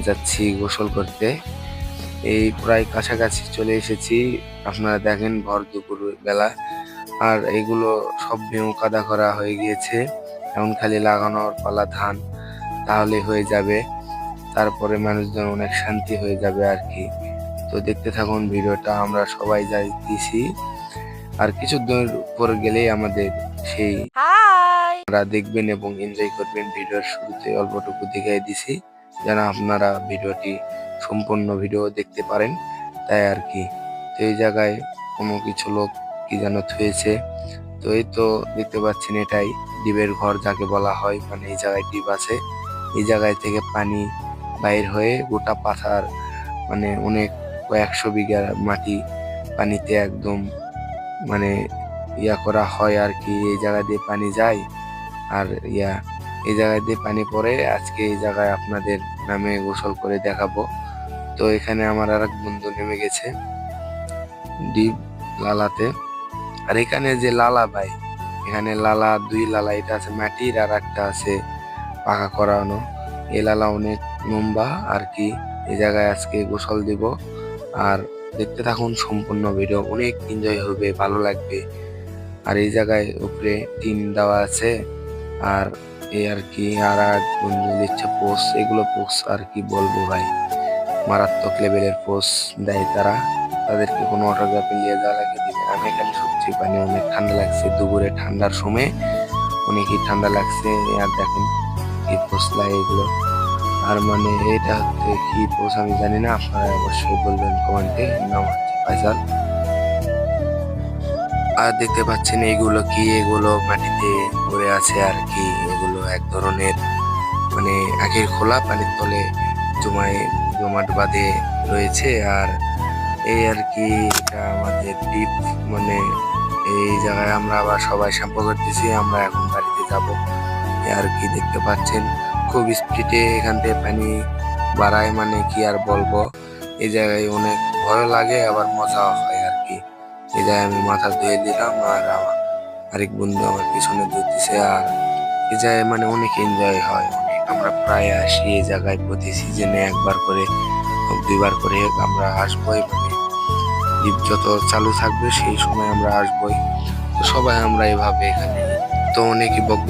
যাচ্ছি গোসল করতে। এই প্রায় কাছাকাছি চলে এসেছি। আপনারা দেখেন ভর দুপুর বেলা, আর এগুলো সব বেউ কাদা করা হয়ে গিয়েছে। এখন খালি লাগানোর পালা ধান, তাহলে হয়ে যাবে। তারপরে মানুষজন অনেক শান্তি হয়ে যাবে আর কি। তো দেখতে থাকুন ভিডিওটা, আমরা সবাই যাইতেছি। আর কিছু দূর পর গেলেই আমাদের সেই আপনারা দেখবেন এবং এনজয় করবেন। ভিডিওর শুরুতে অল্পটুকু দেখাই দিছি যেন আপনারা ভিডিওটি সম্পূর্ণ ভিডিও দেখতে পারেন, তাই আর কি। তো এই জায়গায় কোনো কিছু লোক কি যেন থুয়েছে। তো এই তো দেখতে পাচ্ছেন, এটাই ডিবের ঘর যাকে বলা হয়। মানে এই জায়গায় ডিব আছে, এই জায়গায় থেকে পানি বাইর হয়ে গোটা পাথার, মানে অনেক কয়েকশো বিঘা মাটি পানিতে একদম মানে ইয়া করা হয় আর কি। এই জায়গা দিয়ে পানি যায় আর এই জায়গা দিয়ে পানি পড়ে। আজকে এই জায়গায় আপনাদের নামে গোসল করে দেখাবো। তো এখানে আমার আর এক বন্ধু নেমে গেছে ডিপ লালাতে। আর এখানে যে লালা ভাই, এখানে লালা দুই লালা, এটা আছে মাটির আর একটা আছে পাকা করানো। এই লালা অনেক লম্বা আর কি। এই জায়গায় আজকে গোসল দিব। আর দেখতে থাকুন সম্পূর্ণ ভিডিও, অনেক এনজয় হবে, ভালো লাগবে। আর এই জায়গায় উপরে টিন দেওয়া আছে। আর এই আর কি, আর এক বন্ধু দিচ্ছে পোস্ট। এগুলো পোস্ট আর কি বলবো ভাই, মারাত্মক লেভেলের পোস্ট দেয় তারা। তাদেরকে কোনো অটোগ্রাফে নিয়ে যাওয়া লাগে দিবে। আমি এখানে সত্যি পানি অনেক ঠান্ডা লাগছে, দুপুরে ঠান্ডার সময় অনেকই ঠান্ডা লাগছে। আর দেখেন কি পোস্টলা এগুলো। আর মানে এটা হচ্ছে কি পোস্ট আমি জানি না, আপনারা অবশ্যই বলবেন কমেন্টে। নাম হচ্ছে ফাইজাল। আর দেখতে পাচ্ছেন এগুলো কি, এগুলো মাটিতে পড়ে আছে আর কি। এগুলো এক ধরনের মানে আখের খোলা, পানির তলে জমাট বাঁধে রয়েছে। আর এই আর কি, এটা আমাদের দ্বীপ। মানে এই জায়গায় আমরা আবার সবাই শ্যাম্পু করতেছি, আমরা এখন বাড়িতে যাব। আর কি দেখতে পাচ্ছেন খুব স্পিডে এখান থেকে পানি বাড়ায়, মানে কি আর বলবো। এই জায়গায় অনেক ভয় লাগে, আবার মজাও হয় আর কি। এই জায়গায় আমি মাথা ধুয়ে দিলাম, আর আমার আরেক বন্ধু আমার পিছনে ধুতেছে। আর এই জায়গায় মানে অনেক এনজয় হয়, অনেক। আমরা প্রায় আসি এই জায়গায় প্রতি সিজনে একবার করে হোক দুইবার করে হোক আমরা আসবোই। মানে দ্বীপ যত চালু থাকবে সেই সময় আমরা আসবোই। তো সবাই আমরা এভাবে এখানে, তো অনেকই বক